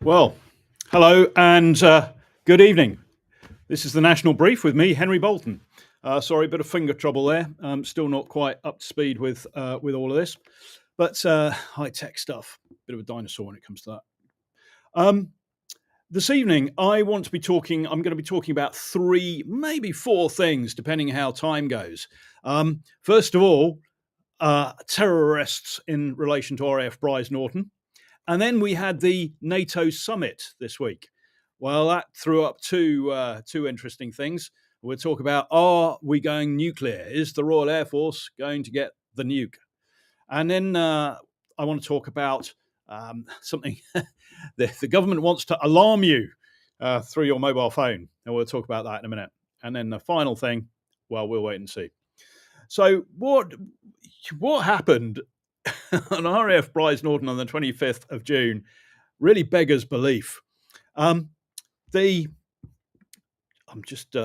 Well, hello and good evening. This is the National Brief with me, Henry Bolton. Sorry, a bit of finger trouble there. I'm still not quite up to speed with all of this, but high tech stuff. Bit of a dinosaur when it comes to that. This evening, I'm going to be talking about three, maybe four things, depending how time goes. First of all, terror arrests in relation to RAF Bryce Norton. And then we had the NATO summit this week. Well, that threw up two interesting things. We'll talk about, are we going nuclear? Is the Royal Air Force going to get the nuke? And then I want to talk about something the government wants to alarm you through your mobile phone. And we'll talk about that in a minute. And then the final thing, well, we'll wait and see. So what happened on RAF Bryce Norton on the 25th of June really beggars belief. I'm just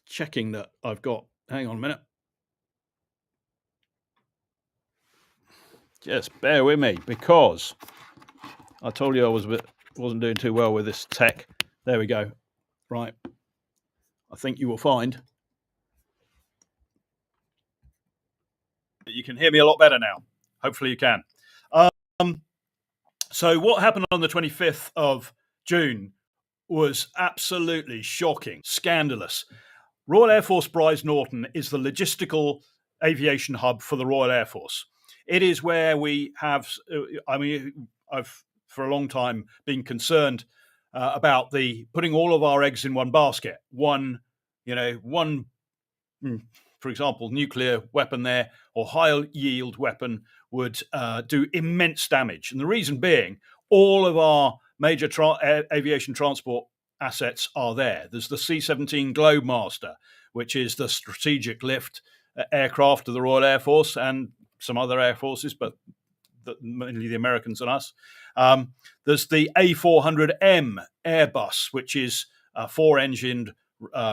checking that I've got. Hang on a minute. Just bear with me because I told you I wasn't doing too well with this tech. There we go. Right. I think you will find that you can hear me a lot better now. Hopefully you can. So what happened on the 25th of June was absolutely shocking, scandalous. Royal Air Force Bryce Norton is the logistical aviation hub for the Royal Air Force. It is where we have, I've for a long time been concerned about putting all of our eggs in one basket. One, for example, nuclear weapon there or high yield weapon would do immense damage. And the reason being, all of our major aviation transport assets are there. There's the C-17 Globemaster, which is the strategic lift aircraft of the Royal Air Force and some other air forces, but mainly the Americans and us. There's the A400M Airbus, which is a four-engined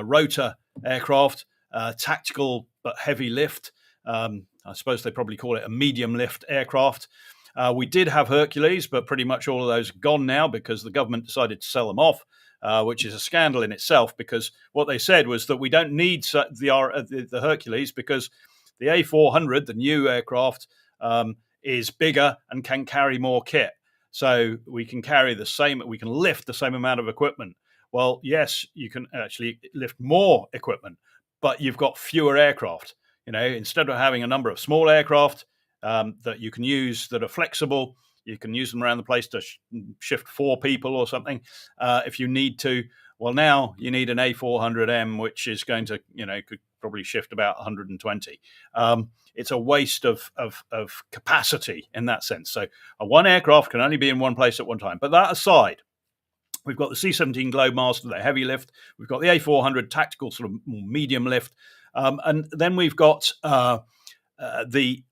rotor aircraft, tactical but heavy lift. I suppose they probably call it a medium lift aircraft. We did have Hercules, but pretty much all of those are gone now because the government decided to sell them off, which is a scandal in itself, because what they said was that we don't need the Hercules because the A400, the new aircraft, is bigger and can carry more kit. So we can lift the same amount of equipment. Well, yes, you can actually lift more equipment, but you've got fewer aircraft. Instead of having a number of small aircraft that you can use that are flexible, you can use them around the place to shift 4 people or something if you need to. Well, now you need an A400M, which is going to, could probably shift about 120. It's a waste of capacity in that sense. So one aircraft can only be in one place at one time. But that aside, we've got the C-17 Globemaster, the heavy lift. We've got the A400 tactical sort of medium lift. And then we've got the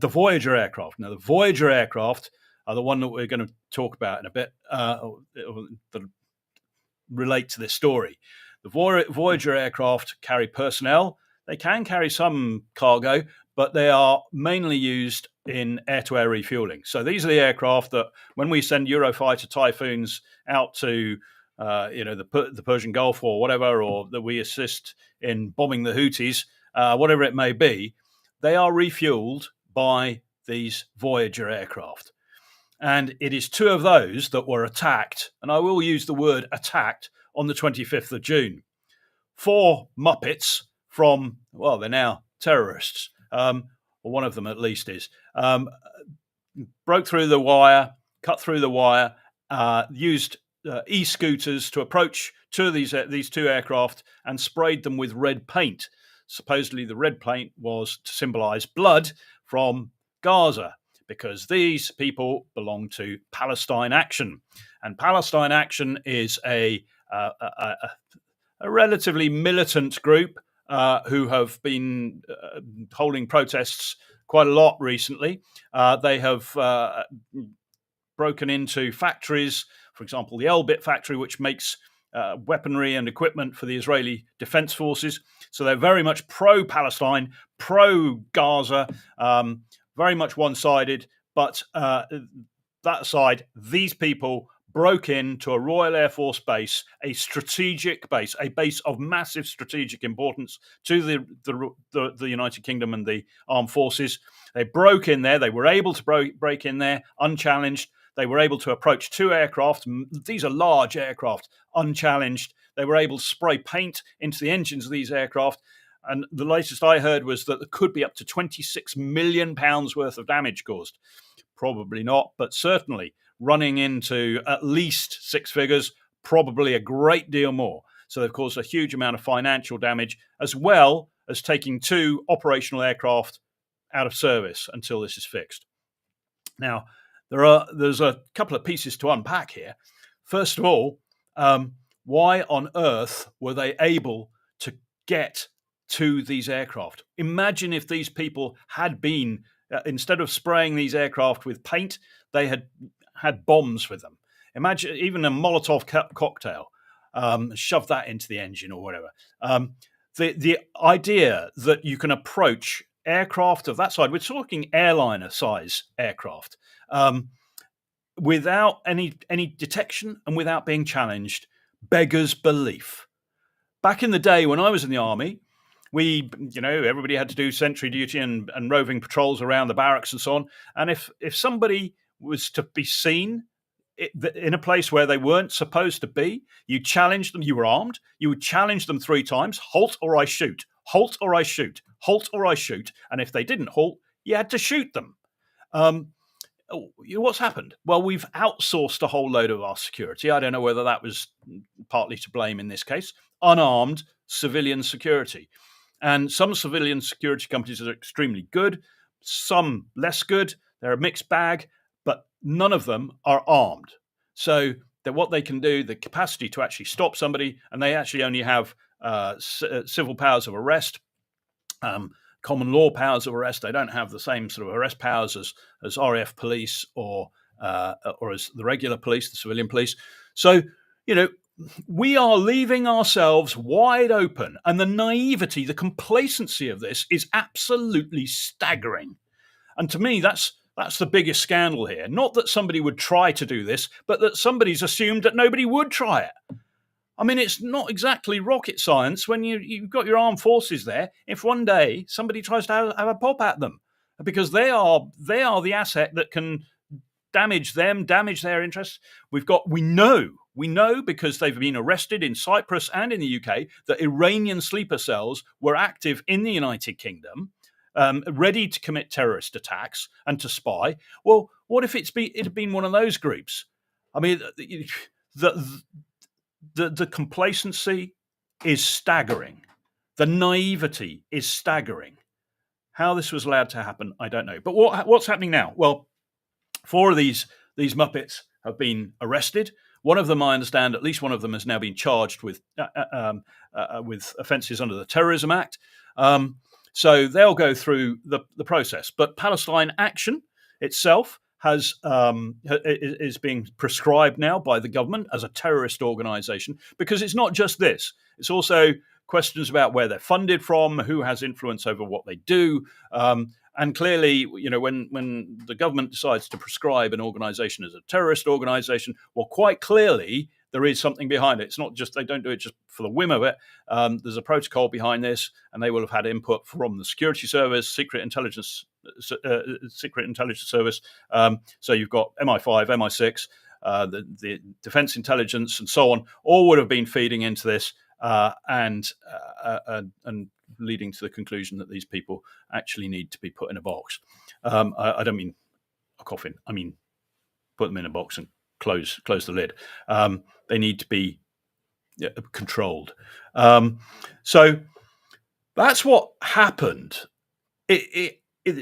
Voyager aircraft. Now, the Voyager aircraft are the one that we're going to talk about in a bit that relate to this story. The Voyager aircraft carry personnel. They can carry some cargo, but they are mainly used in air-to-air refueling. So these are the aircraft that when we send Eurofighter Typhoons out to the Persian Gulf or whatever, or that we assist in bombing the Houthis, whatever it may be, they are refueled by these Voyager aircraft. And it is 2 of those that were attacked, and I will use the word attacked, on the 25th of June. 4 Muppets from, well, they're now terrorists, or one of them at least is, broke through the wire, cut through the wire, used e-scooters to approach 2 of these 2 aircraft and sprayed them with red paint. Supposedly the red paint was to symbolize blood from Gaza, because these people belong to Palestine Action. And Palestine Action is a relatively militant group who have been holding protests quite a lot recently. They have broken into factories, for example, the Elbit factory, which makes weaponry and equipment for the Israeli Defense Forces. So they're very much pro-Palestine, pro-Gaza, very much one-sided. But that aside, these people broke into a Royal Air Force base, a strategic base, a base of massive strategic importance to the United Kingdom and the armed forces. They broke in there. They were able to break in there unchallenged. They were able to approach 2 aircraft. These are large aircraft, unchallenged. They were able to spray paint into the engines of these aircraft. And the latest I heard was that there could be up to £26 million worth of damage caused. Probably not, but certainly running into at least 6 figures, probably a great deal more. So they've caused a huge amount of financial damage, as well as taking 2 operational aircraft out of service until this is fixed. Now, there's a couple of pieces to unpack here. First of all, why on earth were they able to get to these aircraft? Imagine if these people had been, instead of spraying these aircraft with paint, they had bombs with them. Imagine even a Molotov cocktail, shove that into the engine or whatever. The idea that you can approach aircraft of that side, we're talking airliner size aircraft, without any detection and without being challenged, beggars belief. Back in the day when I was in the army, everybody had to do sentry duty and roving patrols around the barracks and so on. And if somebody was to be seen in a place where they weren't supposed to be, you challenged them. You were armed. You would challenge them 3 times: halt or I shoot, halt or I shoot, halt or I shoot. And if they didn't halt, you had to shoot them. What's happened? Well, we've outsourced a whole load of our security. I don't know whether that was partly to blame in this case. Unarmed civilian security. And some civilian security companies are extremely good, some less good. They're a mixed bag, but none of them are armed. So that what they can do, the capacity to actually stop somebody, and they actually only have civil powers of arrest, common law powers of arrest. They don't have the same sort of arrest powers as RAF police or as the regular police, the civilian police. So, we are leaving ourselves wide open, and the naivety, the complacency of this is absolutely staggering. And to me, that's the biggest scandal here. Not that somebody would try to do this, but that somebody's assumed that nobody would try it. I mean, it's not exactly rocket science when you've got your armed forces there. If one day somebody tries to have a pop at them, because they are the asset that can damage them, damage their interests. We know because they've been arrested in Cyprus and in the UK that Iranian sleeper cells were active in the United Kingdom, ready to commit terrorist attacks and to spy. Well, what if it had been one of those groups? I mean, the complacency is staggering. The naivety is staggering. How this was allowed to happen, I don't know. But what's happening now? Well, 4 of these Muppets have been arrested. One of them, I understand, at least one of them has now been charged with offences under the Terrorism Act. So they'll go through the process. But Palestine Action itself is being prescribed now by the government as a terrorist organisation, because it's not just this. It's also questions about where they're funded from, who has influence over what they do. And clearly, when the government decides to prescribe an organisation as a terrorist organisation, well, quite clearly there is something behind it. It's not just, they don't do it just for the whim of it. There's a protocol behind this, and they will have had input from the security service, secret intelligence service. So you've got MI5, MI6, the defense intelligence, and so on. All would have been feeding into this, and leading to the conclusion that these people actually need to be put in a box. I don't mean a coffin. I mean put them in a box and close the lid. They need to be controlled. So that's what happened.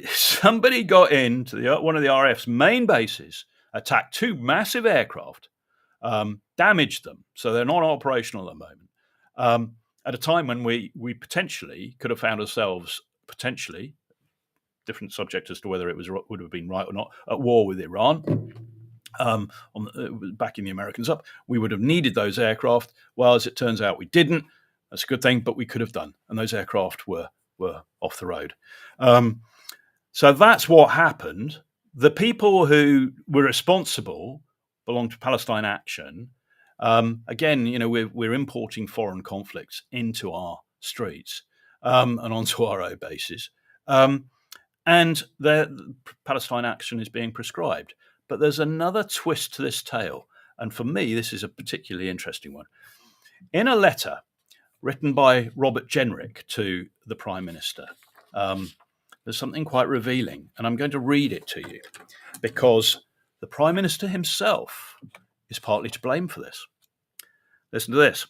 Somebody got into one of the RAF's main bases, attacked 2 massive aircraft, damaged them, so they're not operational at the moment. At a time when we potentially could have found ourselves, different subject as to whether it would have been right or not, at war with Iran, backing the Americans up. We would have needed those aircraft. Well, as it turns out, we didn't. That's a good thing, but we could have done. And those aircraft were off the road. So that's what happened. The people who were responsible belong to Palestine Action. Again, we're importing foreign conflicts into our streets and onto our own bases. And Palestine Action is being prescribed. But there's another twist to this tale. And for me, this is a particularly interesting one. In a letter written by Robert Jenrick to the Prime Minister, there's something quite revealing. And I'm going to read it to you because the Prime Minister himself is partly to blame for this. Listen to this.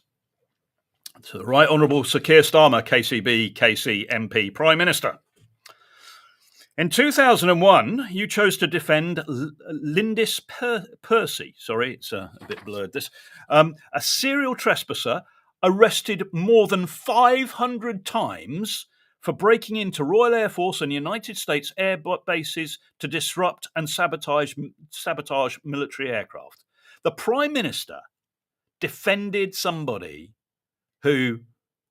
To the Right Honourable Sir Keir Starmer, KCB, KC, MP, Prime Minister. In 2001, you chose to defend Lindis Percy. Sorry, it's a bit blurred, this. A serial trespasser arrested more than 500 times for breaking into Royal Air Force and United States air bases to disrupt and sabotage military aircraft. The Prime Minister defended somebody who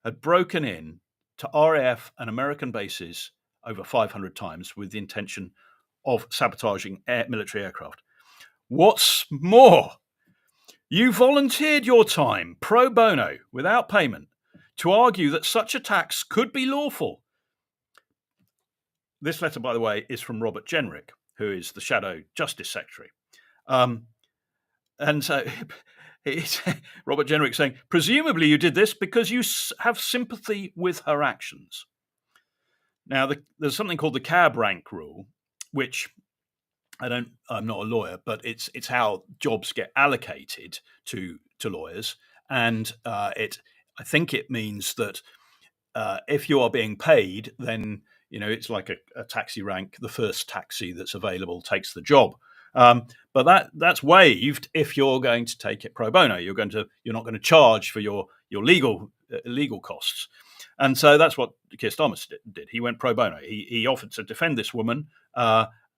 had broken in to RAF and American bases over 500 times with the intention of sabotaging military aircraft. What's more, you volunteered your time pro bono without payment to argue that such attacks could be lawful. This letter, by the way, is from Robert Jenrick, who is the Shadow Justice Secretary. And so it's Robert Jenrick saying, presumably you did this because you have sympathy with her actions. Now, there's something called the cab rank rule, which I'm not a lawyer, but it's how jobs get allocated to lawyers, and I think it means that if you are being paid, then it's like a taxi rank. The first taxi that's available takes the job, but that's waived if you're going to take it pro bono. You're not going to charge for your legal costs. And so that's what Keir Starmer did. He went pro bono. He offered to defend this woman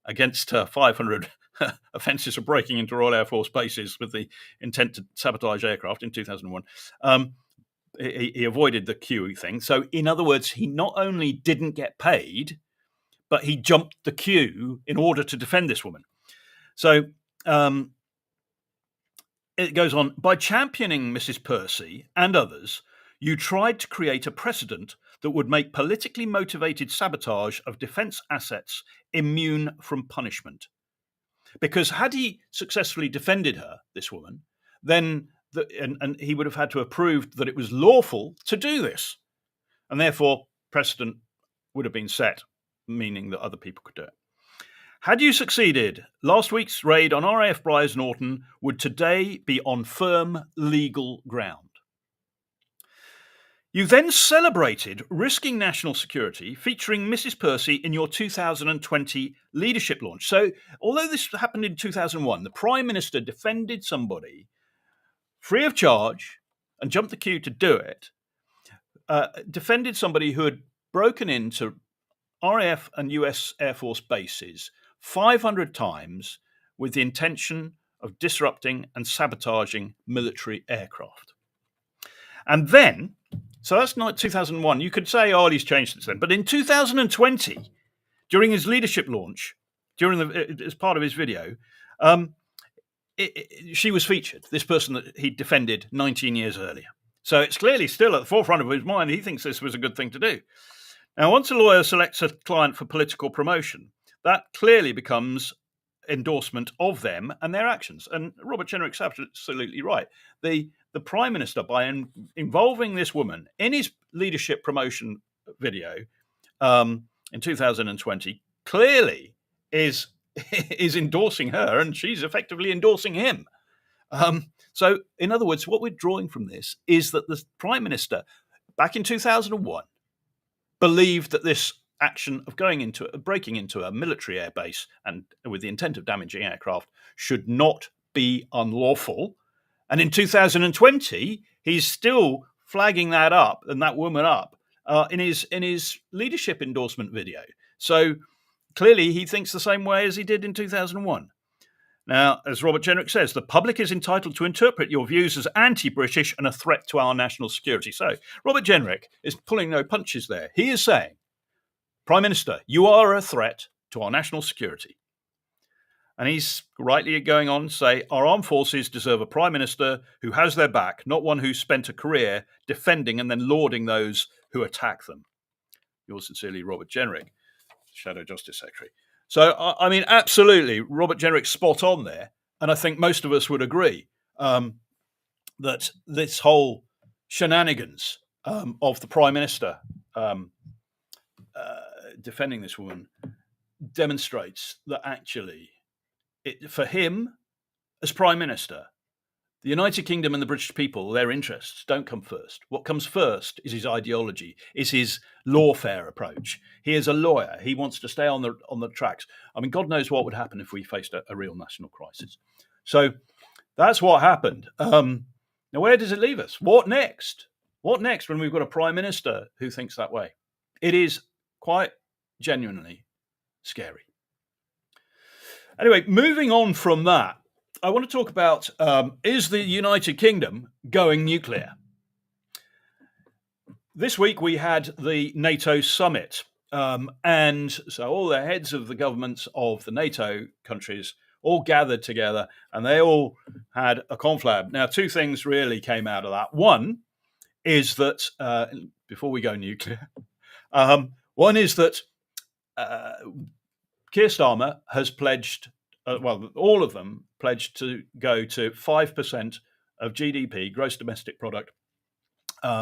against 500 offences of breaking into Royal Air Force bases with the intent to sabotage aircraft in 2001. He avoided the queue thing. So, in other words, he not only didn't get paid, but he jumped the queue in order to defend this woman. So it goes on. By championing Mrs. Percy and others, you tried to create a precedent that would make politically motivated sabotage of defence assets immune from punishment. Because had he successfully defended her, this woman, then and he would have had to have proved that it was lawful to do this. And therefore, precedent would have been set, meaning that other people could do it. Had you succeeded, last week's raid on RAF Briars Norton would today be on firm legal ground. You then celebrated risking national security, featuring Mrs. Percy in your 2020 leadership launch. So, although this happened in 2001, the Prime Minister defended somebody free of charge and jumped the queue to do it, defended somebody who had broken into RAF and US Air Force bases 500 times with the intention of disrupting and sabotaging military aircraft. And then, so that's not 2001. You could say, oh, he's changed since then. But in 2020, during his leadership launch, as part of his video, she was featured, this person that he defended 19 years earlier. So it's clearly still at the forefront of his mind. He thinks this was a good thing to do. Now, once a lawyer selects a client for political promotion, that clearly becomes endorsement of them and their actions. And Robert Jenrick's absolutely right. The Prime Minister, by involving this woman in his leadership promotion video in 2020, clearly is endorsing her, and she's effectively endorsing him. So, in other words, what we're drawing from this is that the Prime Minister, back in 2001, believed that this action of breaking into a military airbase and with the intent of damaging aircraft should not be unlawful. And in 2020, he's still flagging that up and that woman up in his leadership endorsement video. So clearly he thinks the same way as he did in 2001. Now, as Robert Jenrick says, the public is entitled to interpret your views as anti-British and a threat to our national security. So Robert Jenrick is pulling no punches there. He is saying, Prime Minister, you are a threat to our national security. And he's rightly going on to say, our armed forces deserve a prime minister who has their back, not one who's spent a career defending and then lauding those who attack them. Yours sincerely, Robert Jenrick, Shadow Justice Secretary. So, I mean, absolutely, Robert Jenrick's spot on there. And I think most of us would agree that this whole shenanigans of the prime minister defending this woman demonstrates that actually, for him as prime minister, the United Kingdom and the British people, their interests don't come first. What comes first is his ideology, is his lawfare approach. He is a lawyer. He wants to stay on the tracks. I mean, God knows what would happen if we faced a real national crisis. So that's what happened. Now, where does it leave us? What next? What next when we've got a prime minister who thinks that way? It is quite genuinely scary. Anyway, moving on from that, I want to talk about, is the United Kingdom going nuclear? This week we had the NATO summit, and so all the heads of the governments of the NATO countries all gathered together, and they all had a conflab. Now, two things really came out of that. One is that, before we go nuclear, one is that Keir Starmer has pledged, all of them pledged to go to 5% of GDP, gross domestic product,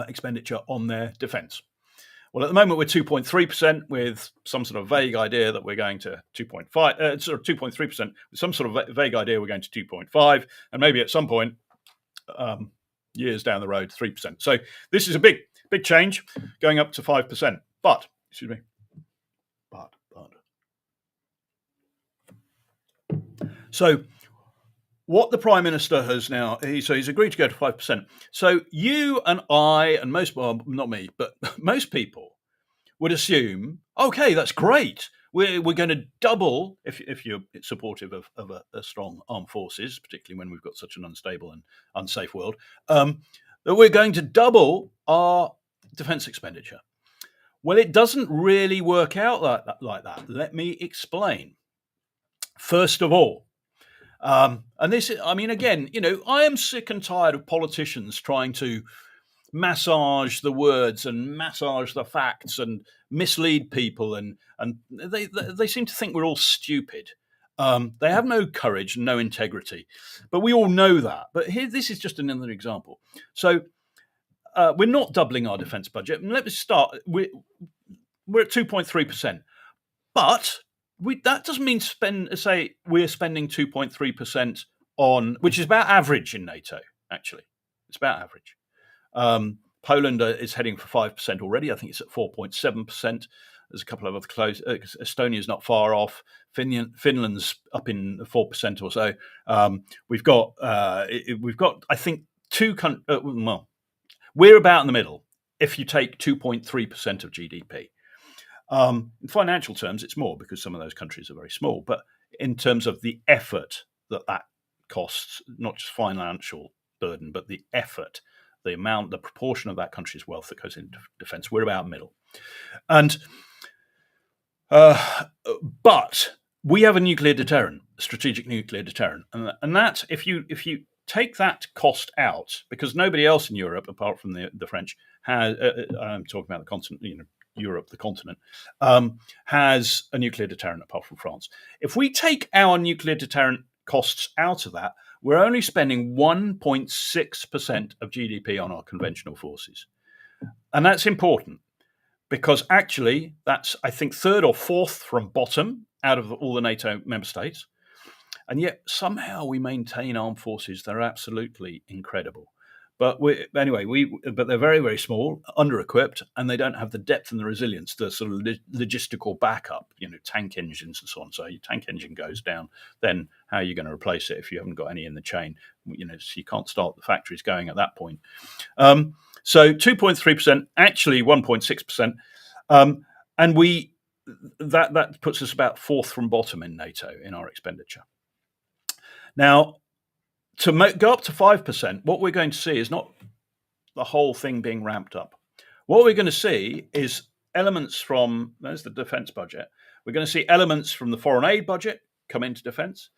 expenditure on their defence. Well, at the moment, we're 2.3% with some sort of vague idea that we're going to 2.5, sort of 2.3%, with some sort of vague idea we're going to 2.5, and maybe at some point, years down the road, 3%. So this is a big change, going up to 5%. But, excuse me, so what the Prime Minister has now, he's agreed to go to 5%. So you and I and most, well, not me, but most people would assume, okay, that's great. We're going to double, if you're supportive of a strong armed forces, particularly when we've got such an unstable and unsafe world, that we're going to double our defence expenditure. Well, it doesn't really work out like that. Let me explain. First of all, and this, I mean, again, I am sick and tired of politicians trying to massage the words and massage the facts and mislead people, and they seem to think we're all stupid. They have no courage and no integrity, but we all know that. But here, this is just another example. So we're not doubling our defence budget. And let me start. We're at 2.3%, but that doesn't mean we're spending 2.3% on, which is about average in NATO, actually. It's about average. Poland is heading for 5% already. I think it's at 4.7%. There's a couple of other close. Estonia's not far off. Finland's up in 4% or so. We've got, I think, well, we're about in the middle if you take 2.3% of GDP. In financial terms, it's more because some of those countries are very small. But in terms of the effort that costs, not just financial burden, but the effort, the amount, the proportion of that country's wealth that goes into defence, we're about middle. And but we have a nuclear deterrent, a strategic nuclear deterrent, and that if you take that cost out, because nobody else in Europe, apart from the French, has. I'm talking about the continent, Europe, the continent, has a nuclear deterrent apart from France. If we take our nuclear deterrent costs out of that, we're only spending 1.6% of GDP on our conventional forces. And that's important because actually that's, I think, third or fourth from bottom out of all the NATO member states. And yet somehow we maintain armed forces that are absolutely incredible. But but they're very, very small, under-equipped, and they don't have the depth and the resilience, the sort of logistical backup, tank engines and so on. So your tank engine goes down, then how are you going to replace it if you haven't got any in the chain? So you can't start the factories going at that point. So 2.3%, actually 1.6%, and that puts us about fourth from bottom in NATO in our expenditure. Now, to go up to 5%, what we're going to see is not the whole thing being ramped up. What we're going to see is elements from, there's the defence budget, we're going to see elements from the foreign aid budget come into defence,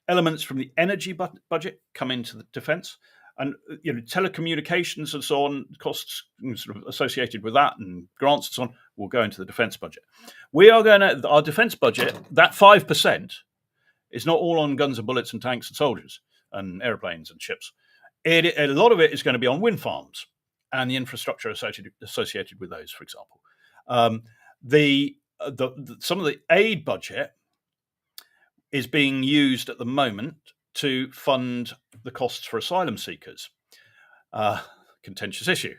elements from the energy budget come into the defence, and telecommunications and so on, costs sort of associated with that, and grants and so on, will go into the defence budget. Our defence budget, that 5%, is not all on guns and bullets and tanks and soldiers and aeroplanes and ships. A lot of it is going to be on wind farms and the infrastructure associated with those, for example. Some of the aid budget is being used at the moment to fund the costs for asylum seekers. Contentious issue.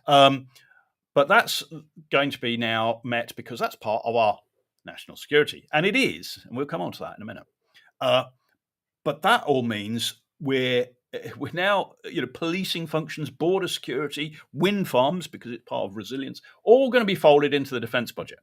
But that's going to be now met because that's part of our national security. And it is, and we'll come on to that in a minute. But that all means we're now, policing functions, border security, wind farms, because it's part of resilience, all going to be folded into the defence budget.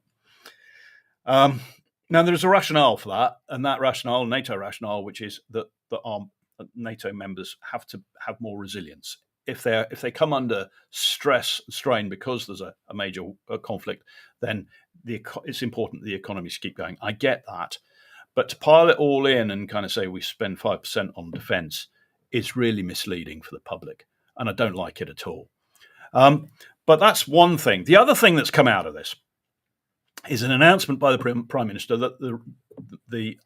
Now, there's a rationale for that, and that rationale, NATO rationale, which is that our NATO members have to have more resilience. If they come under stress, strain because there's a major conflict, then it's important the economies keep going. I get that, but to pile it all in and kind of say we spend 5% on defence is really misleading for the public, and I don't like it at all. But that's one thing. The other thing that's come out of this is an announcement by the Prime Minister that the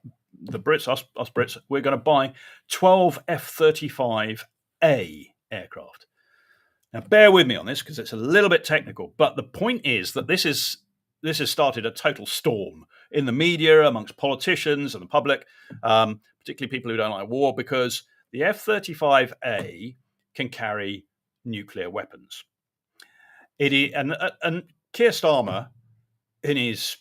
Brits, us Brits, we're going to buy 12 F-35A aircraft. Now, bear with me on this because it's a little bit technical, but the point is that this has started a total storm in the media, amongst politicians and the public, particularly people who don't like war, because the F-35A can carry nuclear weapons. And Keir Starmer, in his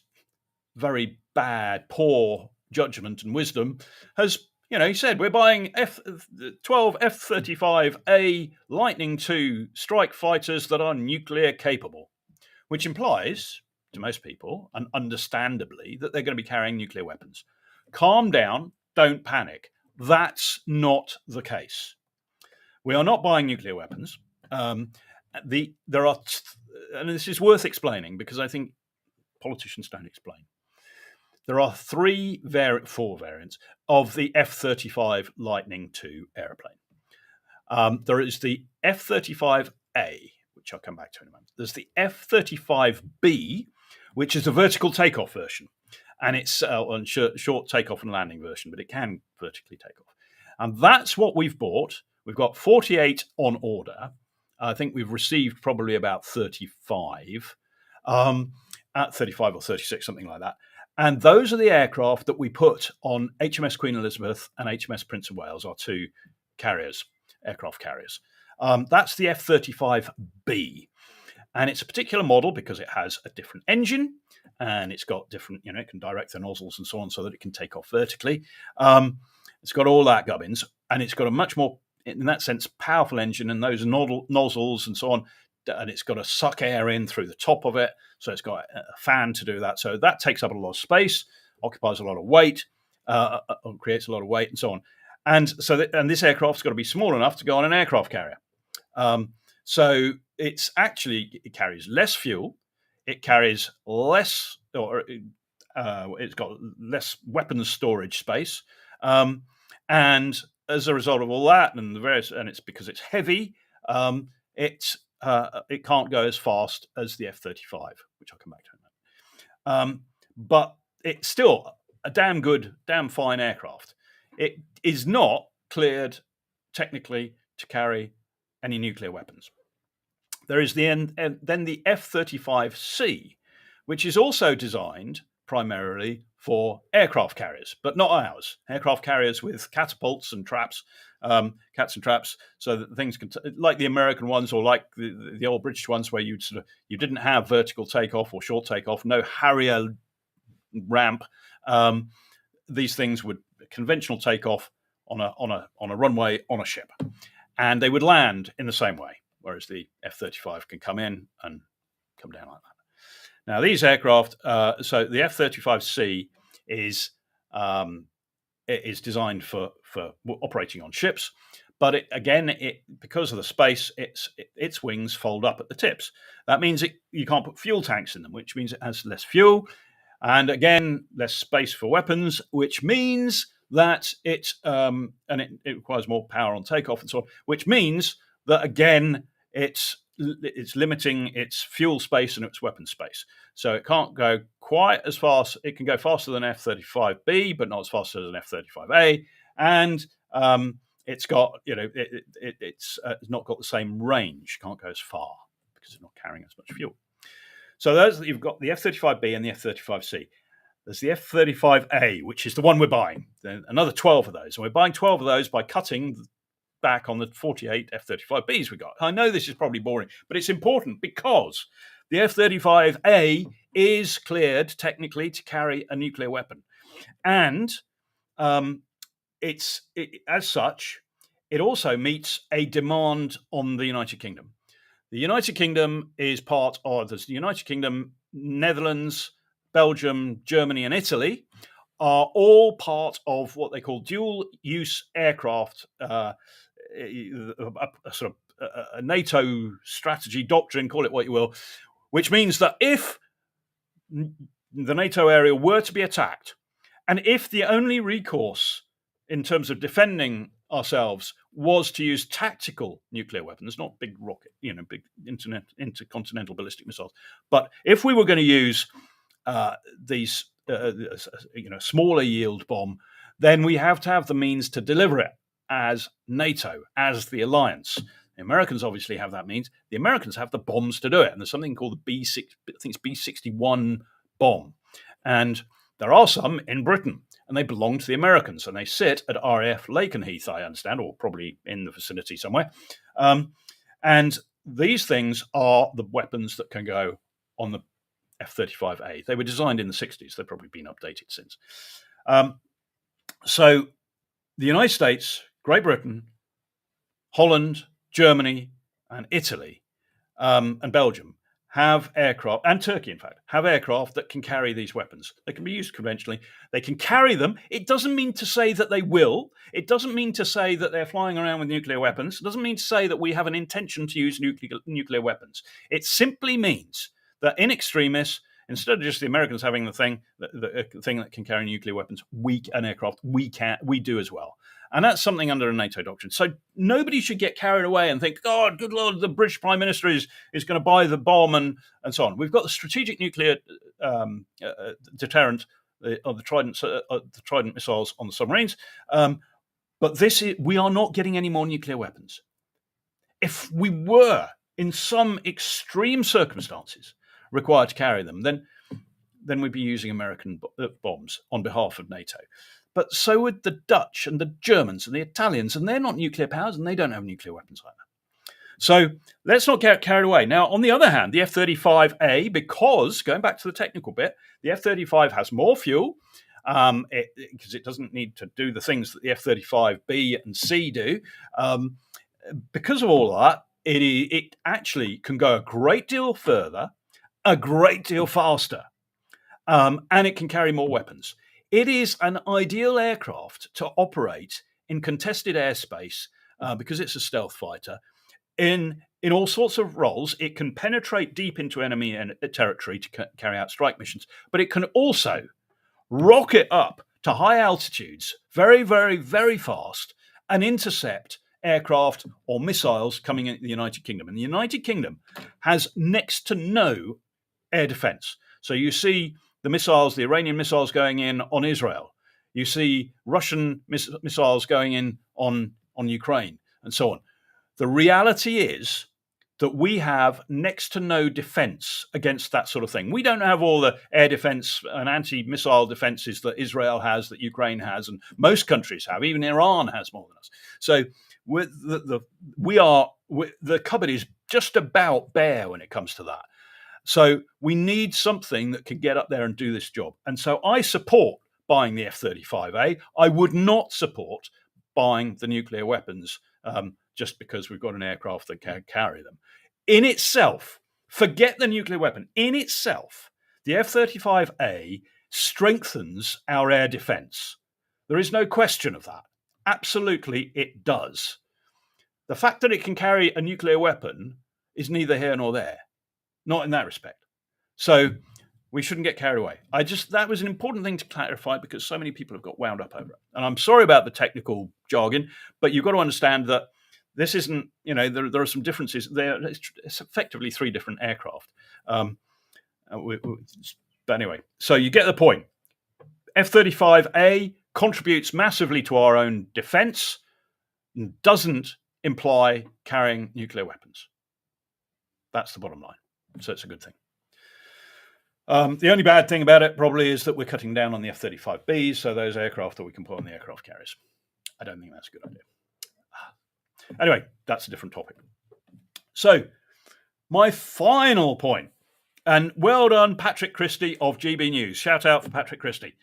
very bad, poor judgment and wisdom, has, he said, we're buying 12 F-35A Lightning II strike fighters that are nuclear capable, which implies to most people, and understandably, that they're going to be carrying nuclear weapons. Calm down, don't panic. That's not the case. We are not buying nuclear weapons. And this is worth explaining because I think politicians don't explain. There are four variants of the F-35 Lightning II aeroplane. There is the F-35A, which I'll come back to in a moment. There's the F-35B, which is a vertical takeoff version. And it's a short takeoff and landing version, but it can vertically take off. And that's what we've bought. We've got 48 on order. I think we've received probably about 35, at 35 or 36, something like that. And those are the aircraft that we put on HMS Queen Elizabeth and HMS Prince of Wales, our two aircraft carriers. That's the F-35B. And it's a particular model because it has a different engine and it's got different, it can direct the nozzles and so on so that it can take off vertically. It's got all that gubbins, and it's got a much more, in that sense, powerful engine and those nozzles and so on. And it's got to suck air in through the top of it. So it's got a fan to do that. So that takes up a lot of space, occupies a lot of weight, creates a lot of weight and so on. And so this aircraft's got to be small enough to go on an aircraft carrier. So it carries less fuel. It carries less, it's got less weapons storage space. And as a result of all that and it's because it's heavy, it can't go as fast as the F-35, which I'll come back to in a minute. But it's still a damn good, damn fine aircraft. It is not cleared technically to carry any nuclear weapons. There is then the F-35C, which is also designed primarily for aircraft carriers, but not ours. Aircraft carriers with catapults and traps, cats and traps, so that things can, like the American ones or like the old British ones, where you didn't have vertical takeoff or short takeoff, no Harrier ramp. These things would conventional takeoff on a runway on a ship, and they would land in the same way. Whereas the F-35 can come in and come down like that. Now, these aircraft, so the F-35C is designed for operating on ships, but because of the space, its wings fold up at the tips. That means you can't put fuel tanks in them, which means it has less fuel, and again, less space for weapons, which means that it requires more power on takeoff and so on, which means that again it's limiting its fuel space and its weapon space. So it can't go quite as fast. It can go faster than F-35B, but not as fast as an F-35A, and it's got it's not got the same range. Can't go as far because it's not carrying as much fuel. So you've got the F-35B and the F-35C. There's the F-35A, which is the one we're buying. Then another 12 of those. And we're buying 12 of those by cutting back on the 48 F-35Bs we got. I know this is probably boring, but it's important because the F-35A is cleared technically to carry a nuclear weapon. And as such, it also meets a demand on the United Kingdom. The United Kingdom is part of the United Kingdom, Netherlands, Belgium, Germany, and Italy are all part of what they call dual-use aircraft, a sort of a NATO strategy doctrine, call it what you will, which means that if the NATO area were to be attacked, and if the only recourse in terms of defending ourselves was to use tactical nuclear weapons, not big rocket, big intercontinental ballistic missiles, but if we were going to use these, smaller yield bomb, then we have to have the means to deliver it as NATO, as the alliance. The Americans obviously have that means. The Americans have the bombs to do it, and there's something called the B-61 bomb, and there are some in Britain, and they belong to the Americans, and they sit at RAF Lakenheath, I understand, or probably in the vicinity somewhere. And these things are the weapons that can go on the F-35A. They were designed in the 60s. They've probably been updated since. So the United States, Great Britain, Holland, Germany, and Italy, and Belgium have aircraft, and Turkey, in fact, have aircraft that can carry these weapons. They can be used conventionally. They can carry them. It doesn't mean to say that they will. It doesn't mean to say that they're flying around with nuclear weapons. It doesn't mean to say that we have an intention to use nuclear weapons. It simply means that in extremis, instead of just the Americans having the thing that can carry nuclear weapons, an aircraft, we do as well. And that's something under a NATO doctrine. So nobody should get carried away and think, God, good Lord, the British Prime Minister is going to buy the bomb and so on. We've got the strategic nuclear deterrent of the Trident missiles on the submarines. But we are not getting any more nuclear weapons. If we were, in some extreme circumstances, required to carry them, then we'd be using American bombs on behalf of NATO. But so would the Dutch and the Germans and the Italians, and they're not nuclear powers, and they don't have nuclear weapons either. So let's not get carried away. Now, on the other hand, the F-35A, because, going back to the technical bit, the F-35 has more fuel, because it doesn't need to do the things that the F-35B and C do. Because of all of that, it actually can go a great deal further, a great deal faster, and it can carry more weapons. It is an ideal aircraft to operate in contested airspace because it's a stealth fighter. In all sorts of roles, it can penetrate deep into enemy territory to carry out strike missions, but it can also rocket up to high altitudes very, very, very fast and intercept aircraft or missiles coming into the United Kingdom. And the United Kingdom has next to no air defense. So you see the missiles, the Iranian missiles going in on Israel. You see Russian missiles going in on Ukraine and so on. The reality is that we have next to no defense against that sort of thing. We don't have all the air defense and anti-missile defenses that Israel has, that Ukraine has, and most countries have. Even Iran has more than us. So the cupboard is just about bare when it comes to that. So we need something that can get up there and do this job. And so I support buying the F-35A. I would not support buying the nuclear weapons just because we've got an aircraft that can carry them. In itself, forget the nuclear weapon. In itself, the F-35A strengthens our air defense. There is no question of that. Absolutely, it does. The fact that it can carry a nuclear weapon is neither here nor there. Not in that respect. So we shouldn't get carried away. That was an important thing to clarify because so many people have got wound up over it. And I'm sorry about the technical jargon, but you've got to understand that this isn't, there are some differences. It's effectively 3 different aircraft. But anyway, so you get the point. F-35A contributes massively to our own defense and doesn't imply carrying nuclear weapons. That's the bottom line. So it's a good thing. The only bad thing about it probably is that we're cutting down on the F-35Bs, so those aircraft that we can put on the aircraft carriers. I don't think that's a good idea. Anyway, that's a different topic. So, my final point, and well done, Patrick Christie of GB News. Shout out for Patrick Christie.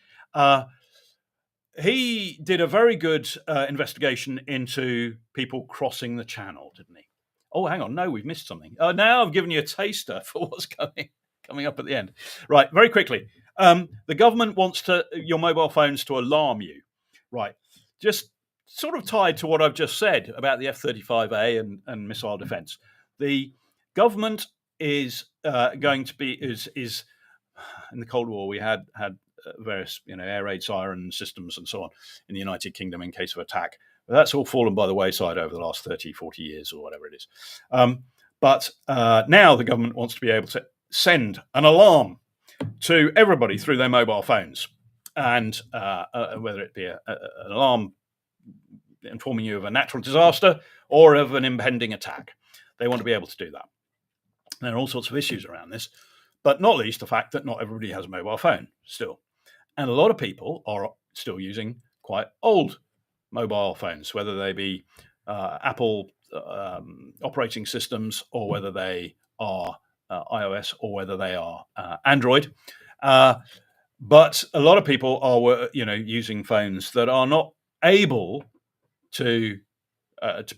He did a very good investigation into people crossing the channel, didn't he? Oh, hang on. No, we've missed something. Now I've given you a taster for what's coming up at the end. Right, very quickly. The government wants your mobile phones to alarm you. Right, just sort of tied to what I've just said about the F-35A and missile defense. The government is going to be is in the Cold War we had various air raid siren systems and so on in the United Kingdom in case of attack. But that's all fallen by the wayside over the last 30, 40 years or whatever it is. But now the government wants to be able to send an alarm to everybody through their mobile phones, and whether it be an alarm informing you of a natural disaster or of an impending attack. They want to be able to do that. There are all sorts of issues around this, but not least the fact that not everybody has a mobile phone still. And a lot of people are still using quite old mobile phones, whether they be Apple operating systems or whether they are iOS or whether they are Android. But a lot of people are, using phones that are not able to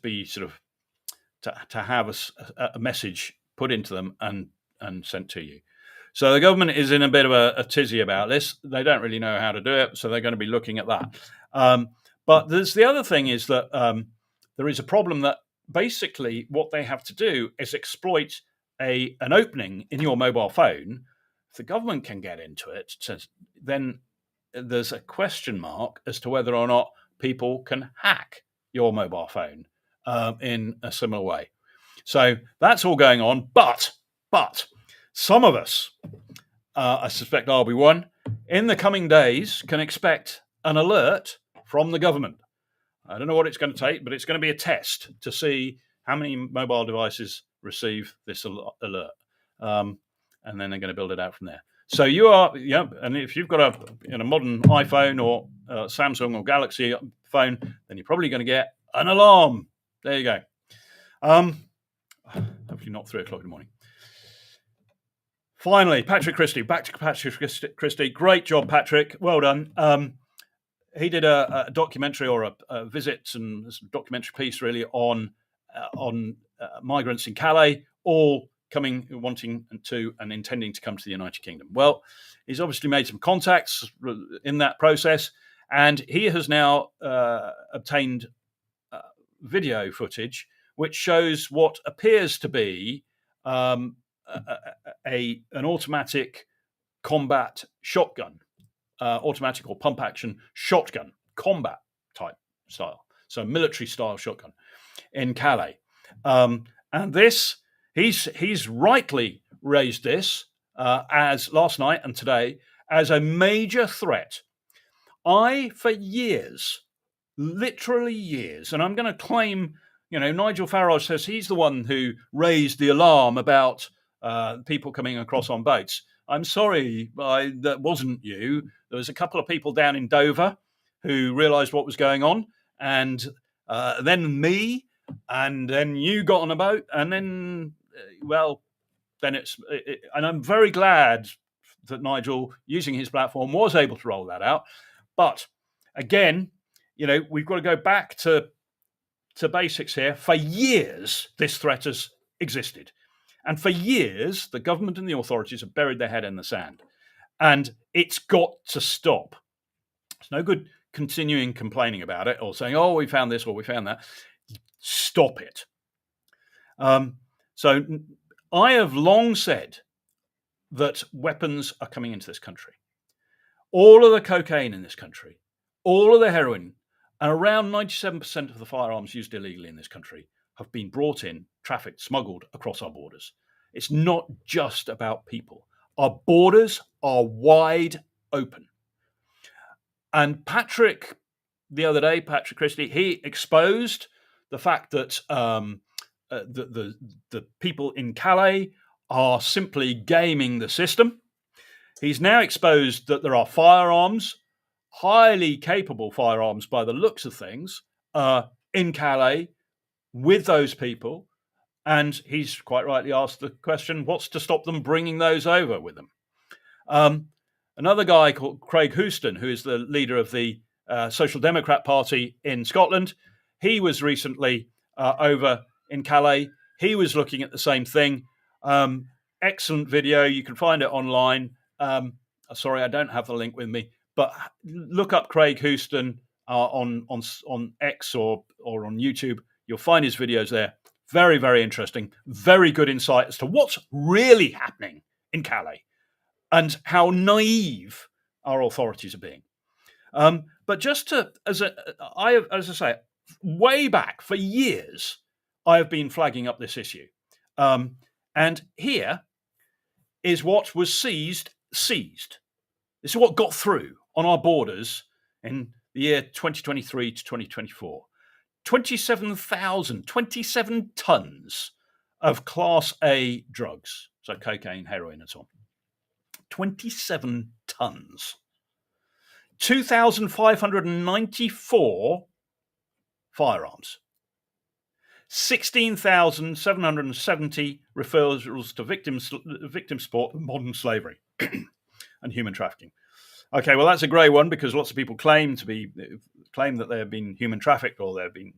be sort of to have a message put into them and sent to you. So the government is in a bit of a tizzy about this. They don't really know how to do it, so they're going to be looking at that. But there's the other thing is that there is a problem that basically what they have to do is exploit an opening in your mobile phone. If the government can get into it, then there's a question mark as to whether or not people can hack your mobile phone in a similar way. So that's all going on. But some of us, I suspect I'll be one, in the coming days can expect an alert from the government. I don't know what it's going to take, but it's going to be a test to see how many mobile devices receive this alert. And then they're going to build it out from there. So you are, and if you've got a modern iPhone or Samsung or Galaxy phone, then you're probably going to get an alarm. There you go. Hopefully not 3:00 in the morning. Finally, Patrick Christie. Back to Patrick Christie. Great job, Patrick. Well done. He did a documentary or a visit and a documentary piece really on migrants in Calais, all wanting to and intending to come to the United Kingdom. Well, he's obviously made some contacts in that process, and he has now obtained video footage which shows what appears to be an automatic combat shotgun, automatic or pump action shotgun, combat type style, so military style shotgun in Calais. And this, he's rightly raised this as last night and today as a major threat. For years, literally years, and I'm going to claim, Nigel Farage says he's the one who raised the alarm about people coming across on boats. I'm sorry, that wasn't you. There was a couple of people down in Dover who realised what was going on, and then me, and then you got on a boat, and then, and I'm very glad that Nigel, using his platform, was able to roll that out. But again, we've got to go back to basics here. For years, this threat has existed. And for years, the government and the authorities have buried their head in the sand. And it's got to stop. It's no good continuing complaining about it or saying, oh, we found this or we found that. Stop it. So I have long said that weapons are coming into this country. All of the cocaine in this country, all of the heroin, and around 97% of the firearms used illegally in this country have been brought in, trafficked, smuggled across our borders. It's not just about people. Our borders are wide open. And Patrick, the other day, Patrick Christie, he exposed the fact that the people in Calais are simply gaming the system. He's now exposed that there are firearms, highly capable firearms by the looks of things, in Calais with those people. And he's quite rightly asked the question, what's to stop them bringing those over with them? Another guy called Craig Houston, who is the leader of the Social Democrat Party in Scotland, he was recently over in Calais. He was looking at the same thing. Excellent video. You can find it online. Sorry, I don't have the link with me, but look up Craig Houston on X or on YouTube. You'll find his videos there. Very, very interesting. Very good insight as to what's really happening in Calais and how naive our authorities are being. But just to, as I say, way back for years, I have been flagging up this issue. And here is what was seized. This is what got through on our borders in the year 2023 to 2024. 27 tons of Class A drugs, so cocaine, heroin, and so on. 27 tons. 2,594 firearms. 16,770 referrals to victim support of modern slavery and human trafficking. Okay, well, that's a grey one because lots of people claim that they have been human trafficked or they've been,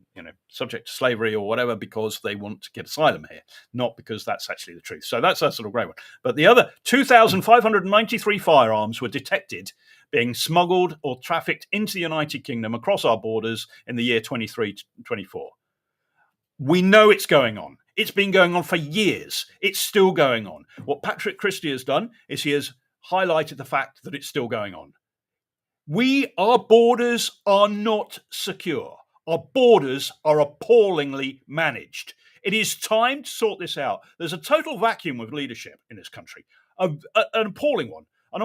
subject to slavery or whatever because they want to get asylum here, not because that's actually the truth. So that's a sort of grey one. But the other 2,593 firearms were detected being smuggled or trafficked into the United Kingdom across our borders in the year 23 to 24. We know it's going on. It's been going on for years. It's still going on. What Patrick Christie has done is he has highlighted the fact that it's still going on. Our borders are not secure. Our borders are appallingly managed. It is time to sort this out. There's a total vacuum of leadership in this country, an appalling one. And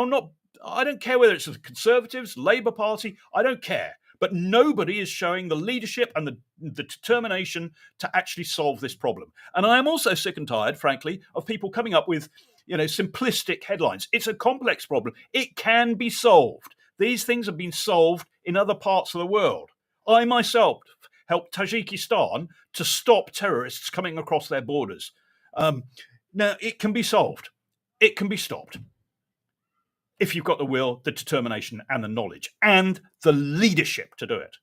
I don't care whether it's the Conservatives, Labour Party, I don't care. But nobody is showing the leadership and the determination to actually solve this problem. And I am also sick and tired, frankly, of people coming up with simplistic headlines. It's a complex problem. It can be solved. These things have been solved in other parts of the world. I myself helped Tajikistan to stop terrorists coming across their borders. Now, it can be solved. It can be stopped. If you've got the will, the determination, and the knowledge, and the leadership to do it.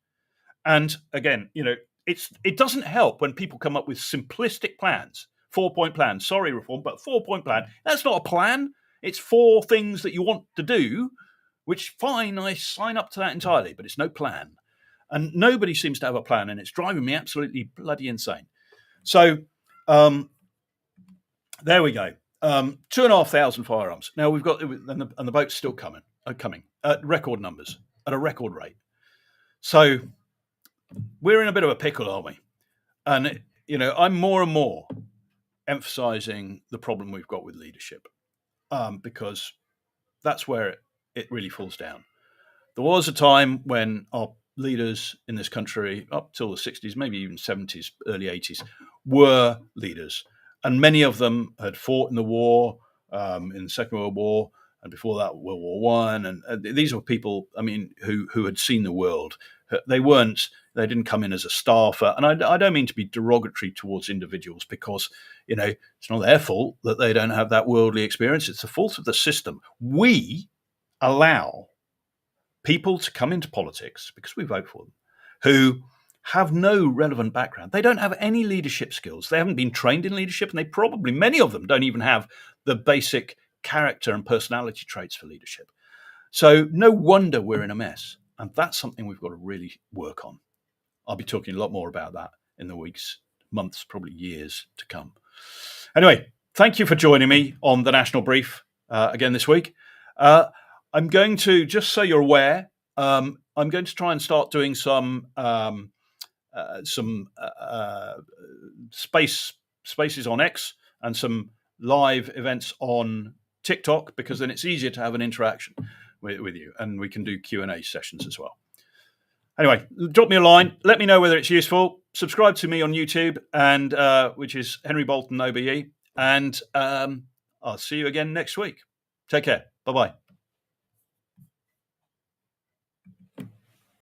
And again, it doesn't help when people come up with simplistic plans. 4-point plan, sorry, Reform, but 4-point plan. That's not a plan. It's 4 things that you want to do, which, fine, I sign up to that entirely, but it's no plan. And nobody seems to have a plan, and it's driving me absolutely bloody insane. So there we go. 2,500 firearms. Now we've got, and the boat's still coming at record numbers, at a record rate. So we're in a bit of a pickle, aren't we? And, I'm more and more emphasizing the problem we've got with leadership, because that's where it really falls down. There was a time when our leaders in this country, up till the 60s, maybe even 70s, early 80s, were leaders. And many of them had fought in the war, in the Second World War, and before that, World War One. And these were people, who had seen the world. They didn't come in as a staffer. And I don't mean to be derogatory towards individuals because, it's not their fault that they don't have that worldly experience. It's the fault of the system. We allow people to come into politics, because we vote for them, who have no relevant background. They don't have any leadership skills. They haven't been trained in leadership, and many of them don't even have the basic character and personality traits for leadership. So no wonder we're in a mess. And that's something we've got to really work on. I'll be talking a lot more about that in the weeks, months, probably years to come. Anyway, thank you for joining me on the National Brief. again this week. I'm going to, just so you're aware, I'm going to try and start doing some spaces on X and some live events on TikTok, because then it's easier to have an interaction with you, and we can do Q&A sessions as well. Anyway, drop me a line. Let me know whether it's useful. Subscribe to me on YouTube, and which is Henry Bolton OBE. And I'll see you again next week. Take care. Bye-bye.